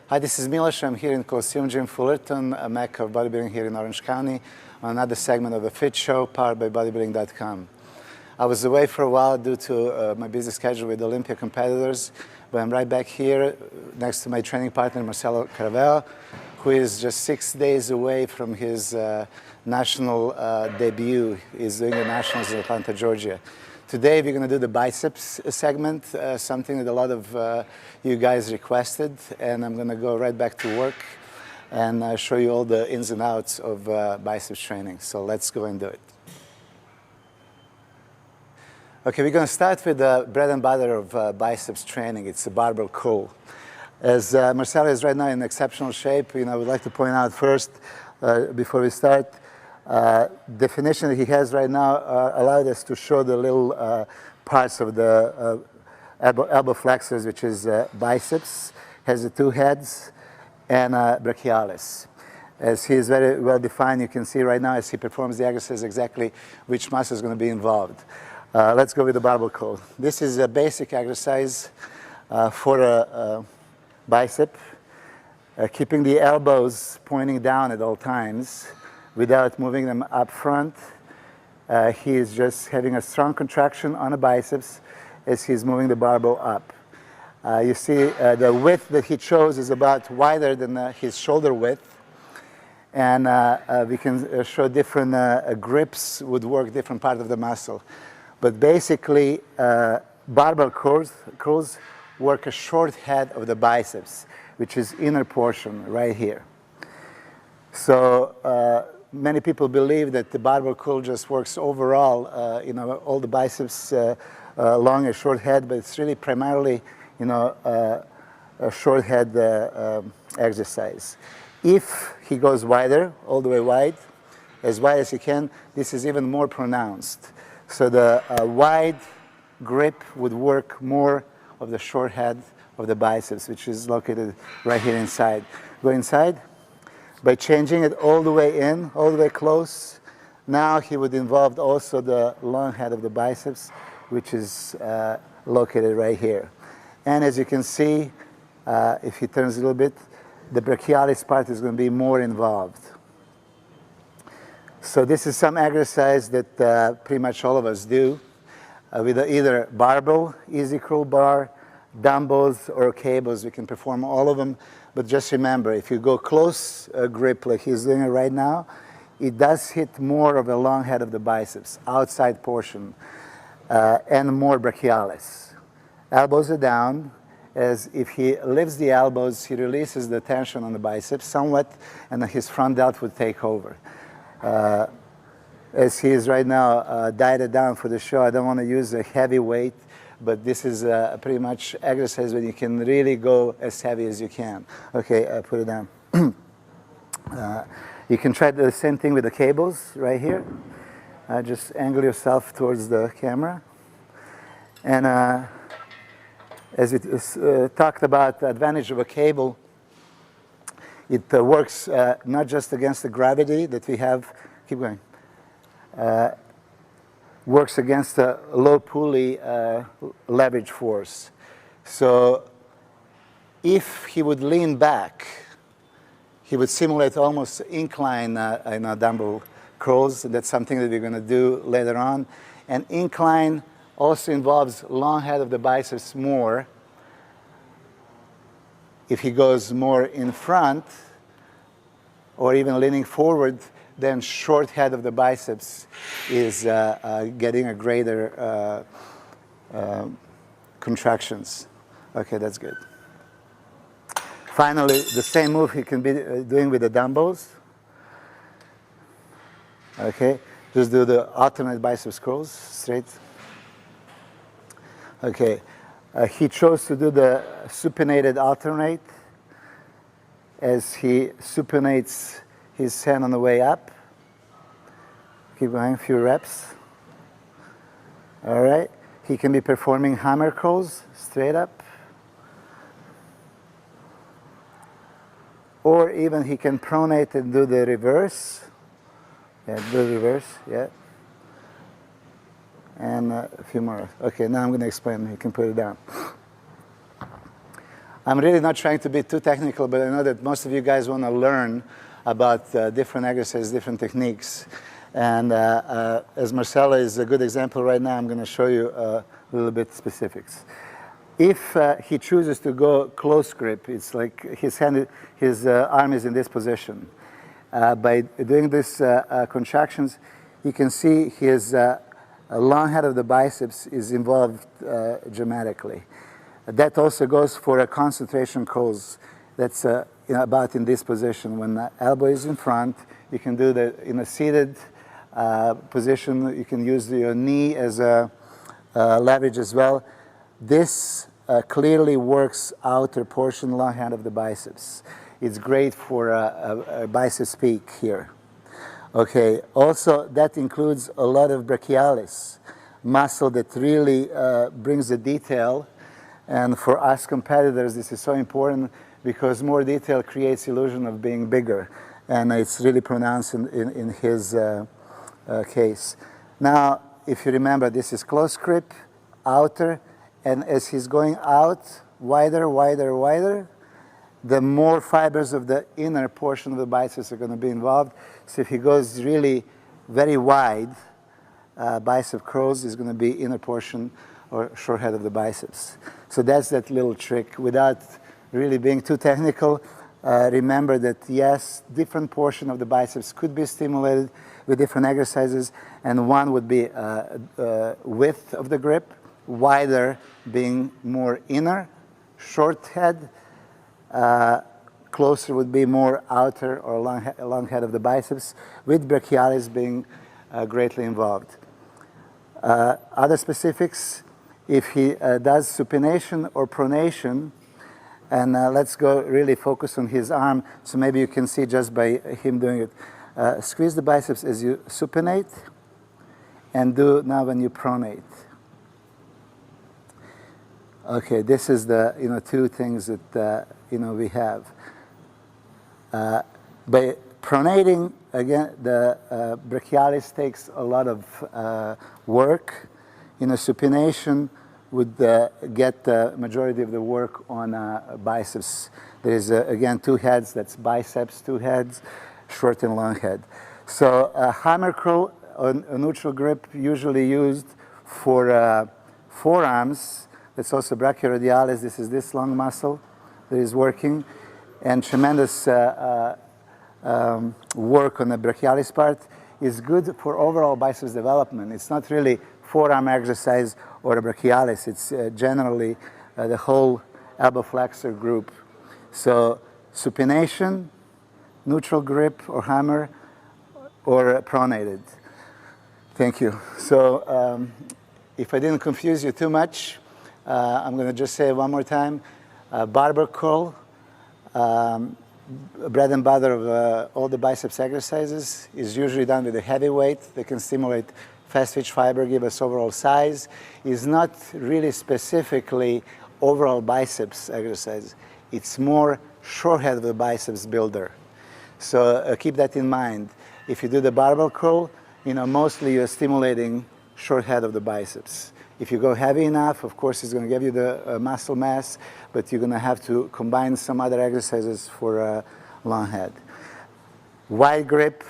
Hi, this is Milos. I'm here in Coliseum Gym Fullerton, a mecca of bodybuilding here in Orange County, on another segment of the Fit Show, powered by bodybuilding.com. I was away for a while due to my busy schedule with Olympia competitors, but I'm right back here next to my training partner, Marcelo Caraveo, who is just 6 days away from his national debut. He's doing the nationals in Atlanta, Georgia. Today we're going to do the biceps segment, something that a lot of you guys requested, and I'm going to go right back to work and show you all the ins and outs of biceps training. So let's go and do it. Okay, we're going to start with the bread and butter of biceps training. It's a barbell curl. As Marcelo is right now in exceptional shape, I would like to point out first, before we start, definition that he has right now allowed us to show the little parts of the elbow flexors, which is biceps, has the two heads, and brachialis. As he is very well defined, you can see right now as he performs the exercise exactly which muscle is going to be involved. Let's go with the barbell curl. This is a basic exercise for a bicep, keeping the elbows pointing down at all times without moving them up front. He is just having a strong contraction on the biceps as he's moving the barbell up. You see the width that he chose is about wider than his shoulder width, and we can show different grips would work different part of the muscle. But basically, barbell curls work a short head of the biceps, which is inner portion right here. So many people believe that the barbell curl just works overall, all the biceps along a short head, but it's really primarily, a short head exercise. If he goes wider, all the way wide as he can, this is even more pronounced. So the wide grip would work more of the short head of the biceps, which is located right here inside. Go inside. By changing it all the way in, all the way close, now he would involve also the long head of the biceps, which is located right here. And as you can see, if he turns a little bit, the brachialis part is going to be more involved. So this is some exercise that pretty much all of us do with either barbell, easy curl bar, dumbbells, or cables. We can perform all of them. But just remember, if you go close grip like he's doing it right now, it does hit more of the long head of the biceps, outside portion, and more brachialis. Elbows are down, as if he lifts the elbows, he releases the tension on the biceps somewhat, and then his front delt would take over. As he is right now dieted down for the show, I don't want to use a heavy weight, but this is pretty much exercise where you can really go as heavy as you can. Okay, put it down. You can try the same thing with the cables right here. Just angle yourself towards the camera. And as we talked about the advantage of a cable, it works not just against the gravity that we have, keep going, works against a low pulley leverage force. So if he would lean back, he would simulate almost incline dumbbell curls. That's something that we're going to do later on. And incline also involves long head of the biceps more. If he goes more in front or even leaning forward, then short head of the biceps is getting a greater contractions. Okay, that's good. Finally, the same move he can be doing with the dumbbells. Okay, just do the alternate biceps curls, straight. Okay, he chose to do the supinated alternate as he supinates his hand on the way up. Keep going, a few reps. All right. He can be performing hammer curls, straight up. Or even he can pronate and do the reverse. Yeah, do the reverse, yeah. And a few more. Okay, now I'm going to explain. You can put it down. I'm really not trying to be too technical, but I know that most of you guys want to learn about different exercises, different techniques. And as Marcelo is a good example right now, I'm going to show you a little bit specifics. If he chooses to go close grip, it's like his arm is in this position. By doing these contractions, you can see his long head of the biceps is involved dramatically. That also goes for a concentration curls. That's about in this position. When the elbow is in front, you can do that in a seated position. You can use your knee as a leverage as well. This clearly works outer portion, long head of the biceps. It's great for a biceps peak here. Okay, also that includes a lot of brachialis, muscle that really brings the detail. And for us competitors, this is so important because more detail creates illusion of being bigger. And it's really pronounced in his case. Now, if you remember, this is close grip, outer, and as he's going out, wider, wider, wider, the more fibers of the inner portion of the biceps are going to be involved. So if he goes really very wide, bicep curls is going to be inner portion or short head of the biceps. So that's that little trick. Without really being too technical, remember that yes, different portion of the biceps could be stimulated with different exercises, and one would be width of the grip, wider being more inner, short head, closer would be more outer or long head of the biceps, with brachialis being greatly involved. Other specifics, if he does supination or pronation, and let's go really focus on his arm, so maybe you can see just by him doing it. Squeeze the biceps as you supinate, and do now when you pronate. Okay, this is the two things that we have. By pronating, again, the brachialis takes a lot of work. Supination would get the majority of the work on biceps. There is, again, two heads. That's biceps, two heads, short and long head. So hammer curl, a neutral grip, usually used for forearms. That's also brachioradialis. This is this long muscle that is working. And tremendous work on the brachialis part is good for overall biceps development. It's not really forearm exercise or a brachialis. It's generally the whole elbow flexor group. So supination, neutral grip or hammer, or pronated. Thank you. So if I didn't confuse you too much, I'm going to just say it one more time. Barbell curl, bread and butter of all the biceps exercises, is usually done with a heavy weight that can stimulate fast twitch fiber, give us overall size. Is not really specifically overall biceps exercise. It's more short head of the biceps builder. So keep that in mind. If you do the barbell curl, mostly you're stimulating short head of the biceps. If you go heavy enough, of course, it's going to give you the muscle mass, but you're going to have to combine some other exercises for long head. Wide grip,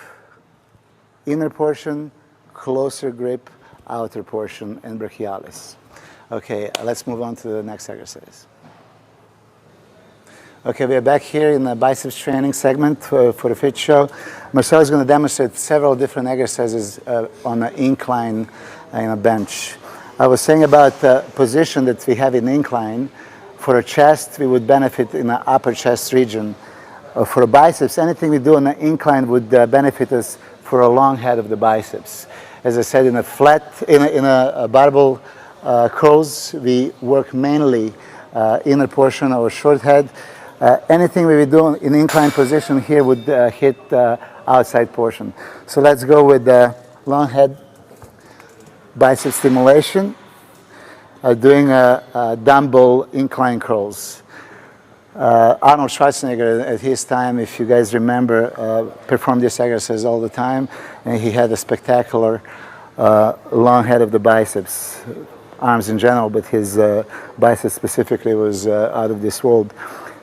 inner portion, closer grip, outer portion, and brachialis. Okay, let's move on to the next exercise. Okay, we are back here in the biceps training segment for the Fit Show. Marcelo is going to demonstrate several different exercises on an incline in a bench. I was saying about the position that we have in incline. For a chest, we would benefit in the upper chest region. For a biceps, anything we do on the incline would benefit us for a long head of the biceps. As I said, in a barbell curls, we work mainly inner portion or short head. Anything we would do in incline position here would hit outside portion. So let's go with the long head bicep stimulation, doing dumbbell incline curls. Arnold Schwarzenegger at his time, if you guys remember, performed this exercise all the time, and he had a spectacular long head of the biceps, arms in general, but his biceps specifically was out of this world.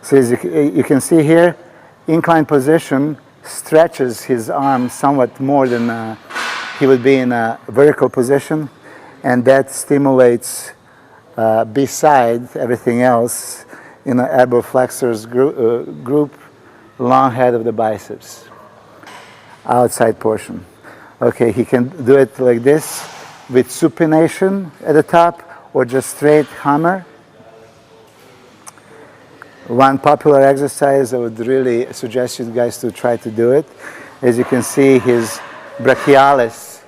So as you can see here, incline position stretches his arm somewhat more than he would be in a vertical position, and that stimulates, beside everything else, in the elbow flexors group, long head of the biceps, outside portion. Okay, he can do it like this with supination at the top or just straight hammer. One popular exercise, I would really suggest you guys to try to do it. As you can see, his brachialis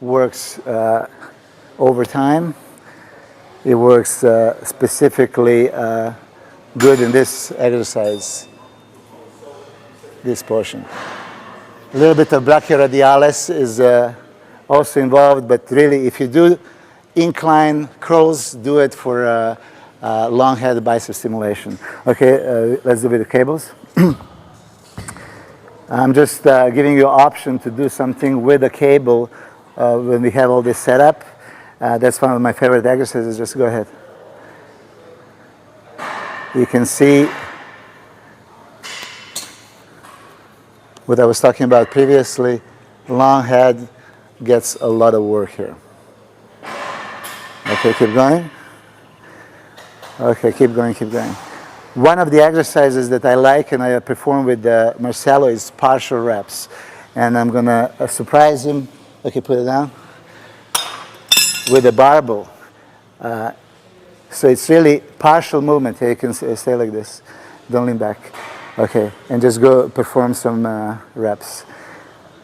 works over time. It works specifically good in this exercise, this portion. A little bit of brachioradialis is also involved, but really if you do incline curls, do it for long head bicep stimulation. Okay, let's do with the cables. I'm just giving you an option to do something with a cable when we have all this set up. That's one of my favorite exercises. Just go ahead. You can see what I was talking about previously. Long head gets a lot of work here. Okay, keep going. Okay, keep going, keep going. One of the exercises that I like and I perform with Marcelo is partial reps. And I'm going to surprise him. Okay, put it down. With a barbell. So it's really partial movement. Here you can stay like this. Don't lean back. Okay, and just go perform some reps.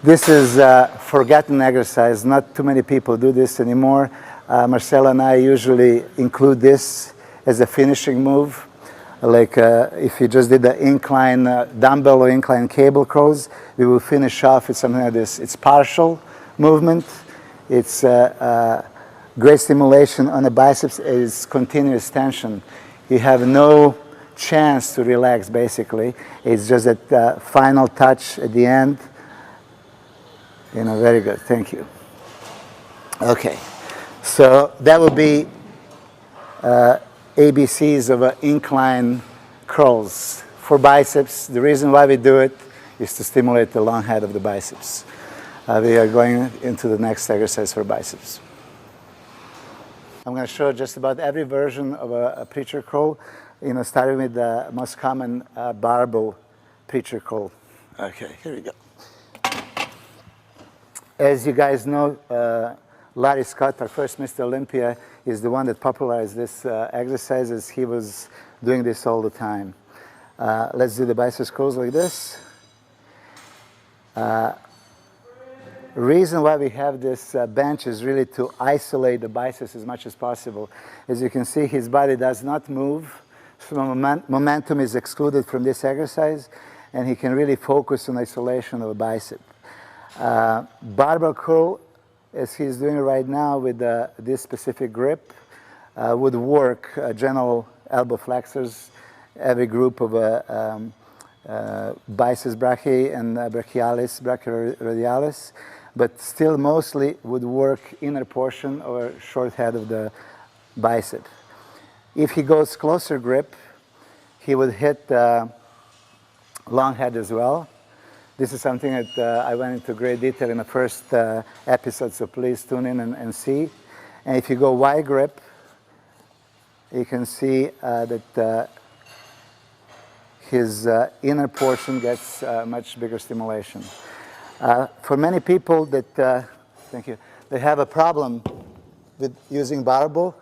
This is a forgotten exercise. Not too many people do this anymore. Marcelo and I usually include this as a finishing move. Like if you just did the incline dumbbell or incline cable curls, we will finish off with something like this. It's partial movement. It's great stimulation on the biceps. Is continuous tension. You have no chance to relax, basically. It's just that final touch at the end. You know, very good. Thank you. Okay. So that would be ABCs of incline curls for biceps. The reason why we do it is to stimulate the long head of the biceps. We are going into the next exercise for biceps. I'm going to show just about every version of a preacher curl, you know, starting with the most common barbell preacher curl. Okay, here we go. As you guys know, Larry Scott, our first Mr. Olympia, is the one that popularized this exercise, as he was doing this all the time. Let's do the biceps curls like this. Reason why we have this bench is really to isolate the biceps as much as possible. As you can see, his body does not move, so momentum is excluded from this exercise, and he can really focus on isolation of a bicep. Barbell curl, as he's doing right now with this specific grip, would work general elbow flexors, every group of biceps brachii and brachialis, brachioradialis, but still mostly would work inner portion or short head of the bicep. If he goes closer grip, he would hit long head as well. This is something that I went into great detail in the first episode, so please tune in and see. And if you go wide grip, you can see that his inner portion gets much bigger stimulation. For many people that, thank you, they have a problem with using barbell,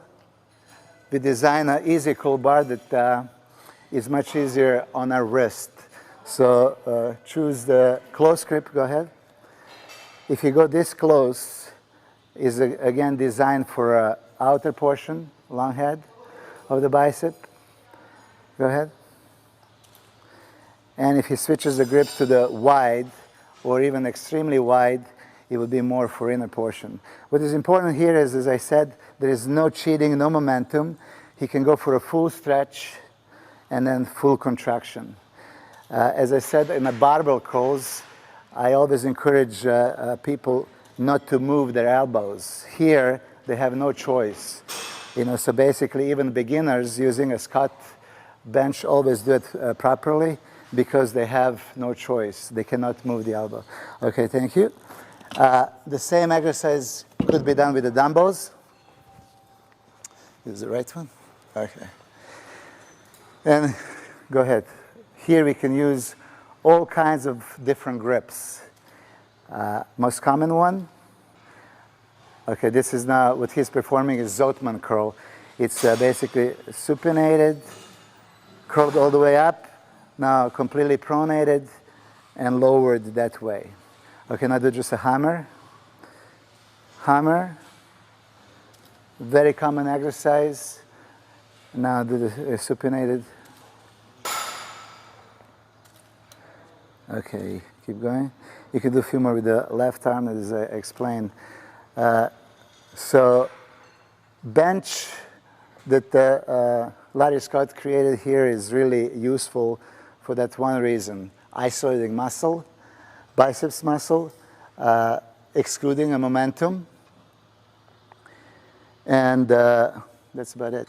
we design an easy curl bar that is much easier on our wrist. So choose the close grip, go ahead. If you go this close, is again designed for outer portion, long head of the bicep. Go ahead. And if he switches the grip to the wide or even extremely wide, it will be more for inner portion. What is important here is, as I said, there is no cheating, no momentum. He can go for a full stretch and then full contraction. As I said, in the barbell curls, I always encourage people not to move their elbows. Here, they have no choice. You know, so basically, even beginners using a Scott bench always do it properly because they have no choice. They cannot move the elbow. Okay, thank you. The same exercise could be done with the dumbbells. Is the right one? Okay. And go ahead. Here we can use all kinds of different grips. Most common one. Okay, this is now what he's performing is Zottman curl. It's basically supinated, curled all the way up, now completely pronated and lowered that way. Okay, now do just a hammer. Hammer. Very common exercise. Now do the supinated. Okay, keep going. You can do a few more with the left arm as I explained. So bench that Larry Scott created here is really useful for that one reason. Isolating muscle, biceps muscle, excluding a momentum. And that's about it.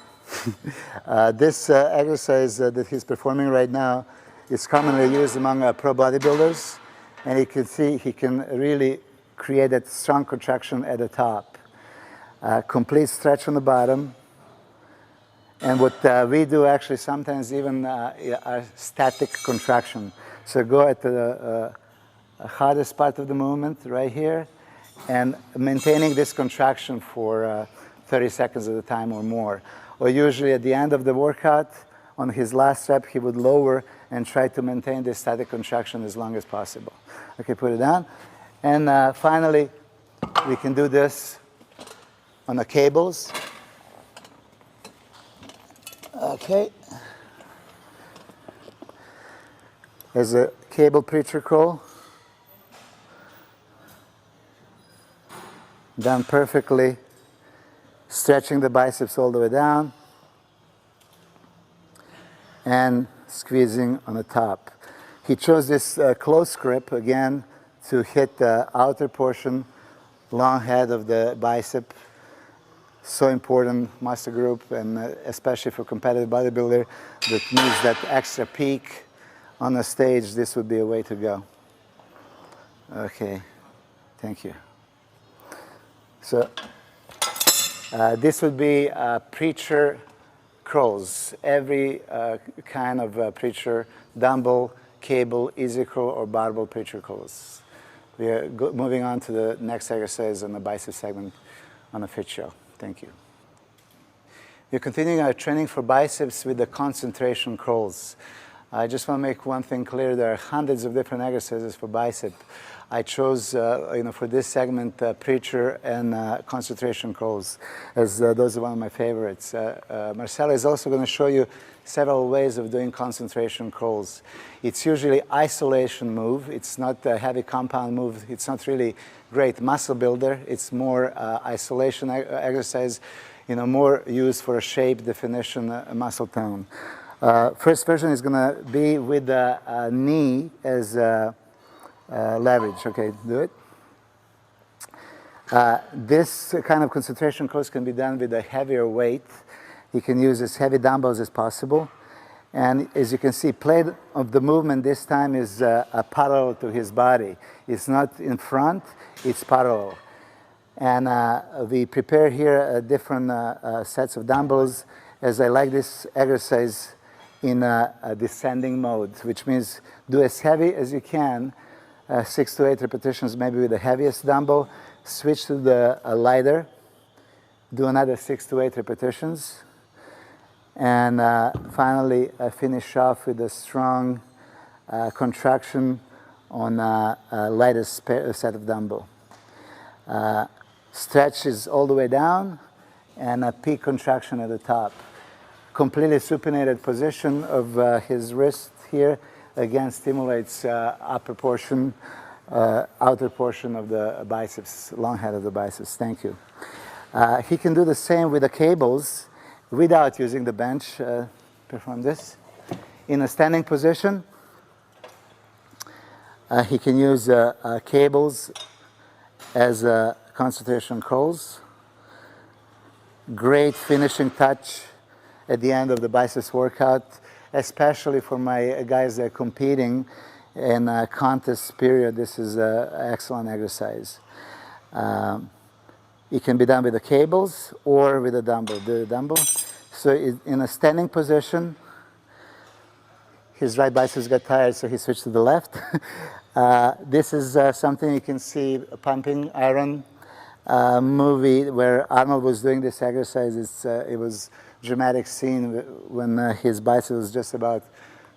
This exercise that he's performing right now is commonly used among pro bodybuilders. And you can see he can really create that strong contraction at the top. Complete stretch on the bottom. And what we do actually sometimes even a static contraction. So go at the hardest part of the movement right here and maintaining this contraction for 30 seconds at a time or more. Or usually at the end of the workout, on his last rep, he would lower and try to maintain this static contraction as long as possible. Okay, put it down. And finally, we can do this on the cables. Okay. There's a cable preacher curl. Done perfectly. Stretching the biceps all the way down. And squeezing on the top. He chose this close grip again to hit the outer portion, long head of the bicep. So important muscle group, and especially for competitive bodybuilder that needs that extra peak on the stage, this would be a way to go. Okay, thank you. So this would be preacher curls. Every kind of preacher, dumbbell, cable, easy curl, or barbell preacher curls. We are moving on to the next exercise on the bicep segment on the fit show. Thank you. We're continuing our training for biceps with the concentration curls. I just want to make one thing clear. There are hundreds of different exercises for bicep. I chose, for this segment, preacher and concentration curls, as those are one of my favorites. Marcelo is also going to show you several ways of doing concentration curls. It's usually isolation move. It's not a heavy compound move. It's not really great muscle builder. It's more isolation exercise, more used for a shape, definition, muscle tone. First version is going to be with the knee as leverage. Okay, do it. This kind of concentration curls can be done with a heavier weight. You can use as heavy dumbbells as possible. And as you can see, plate of the movement this time is parallel to his body. It's not in front, it's parallel. And we prepare here different sets of dumbbells, as I like this exercise in a descending mode, which means do as heavy as you can, 6 to 8 repetitions maybe with the heaviest dumbbell, switch to the lighter, do another 6 to 8 repetitions, and finally finish off with a strong contraction on a lightest set of dumbbell. Stretch is all the way down and a peak contraction at the top. Completely supinated position of his wrist here again stimulates upper portion, outer portion of the biceps, long head of the biceps. Thank you. He can do the same with the cables without using the bench. Perform this. In a standing position, he can use cables as concentration curls. Great finishing touch at the end of the biceps workout. especially for my guys that are competing in a contest period. This is an excellent exercise. It can be done with the cables or with a dumbbell. The dumbbell. So in a standing position, his right biceps got tired, so he switched to the left. This is something you can see, a pumping iron movie where Arnold was doing this exercise. It was a dramatic scene when his bicep was just about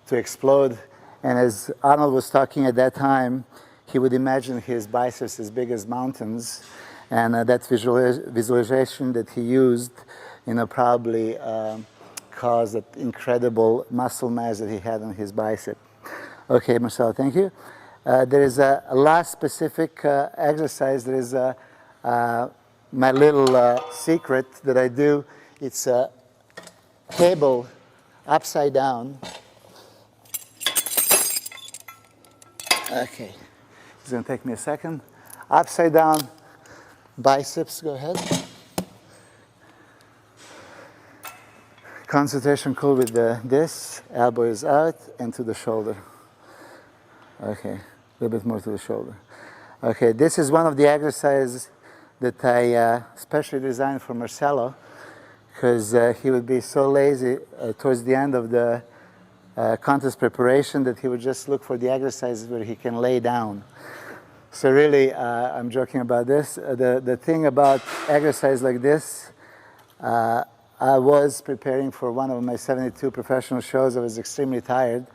to explode. And as Arnold was talking at that time, he would imagine his biceps as big as mountains. And that visualization that he used, probably caused that incredible muscle mass that he had on his bicep. Okay, Marcelo, thank you. There is a last specific exercise. There is my little secret that I do. It's a cable upside down. Okay, it's going to take me a second. Upside down biceps, go ahead. Concentration curl with this, elbow is out and to the shoulder. Okay, a little bit more to the shoulder. Okay, this is one of the exercises that I specially designed for Marcelo, because he would be so lazy towards the end of the contest preparation that he would just look for the exercises where he can lay down. So really, I'm joking about this. The thing about exercise like this, I was preparing for one of my 72 professional shows. I was extremely tired,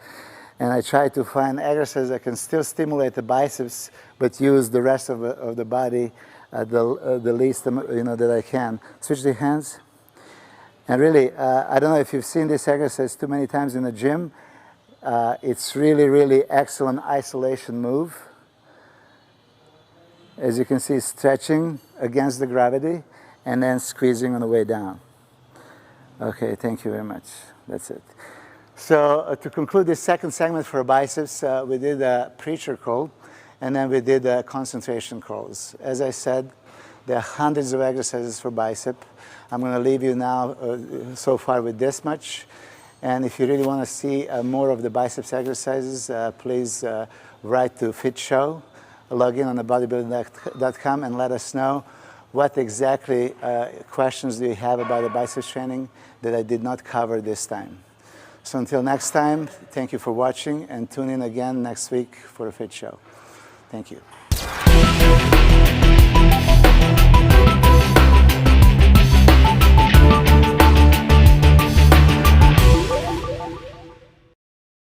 and I tried to find exercises that can still stimulate the biceps, but use the rest of the body the least that I can. Switch the hands. And really, I don't know if you've seen this exercise too many times in the gym. It's really, really excellent isolation move. As you can see, stretching against the gravity and then squeezing on the way down. Okay, thank you very much. That's it. So to conclude this second segment for biceps, we did a preacher curl, and then we did concentration curls. As I said, there are hundreds of exercises for bicep. I'm going to leave you now so far with this much. And if you really want to see more of the biceps exercises, please write to Fit Show, log in on the bodybuilding.com and let us know what exactly questions do you have about the biceps training that I did not cover this time. So until next time, thank you for watching, and tune in again next week for a Fit Show. Thank you.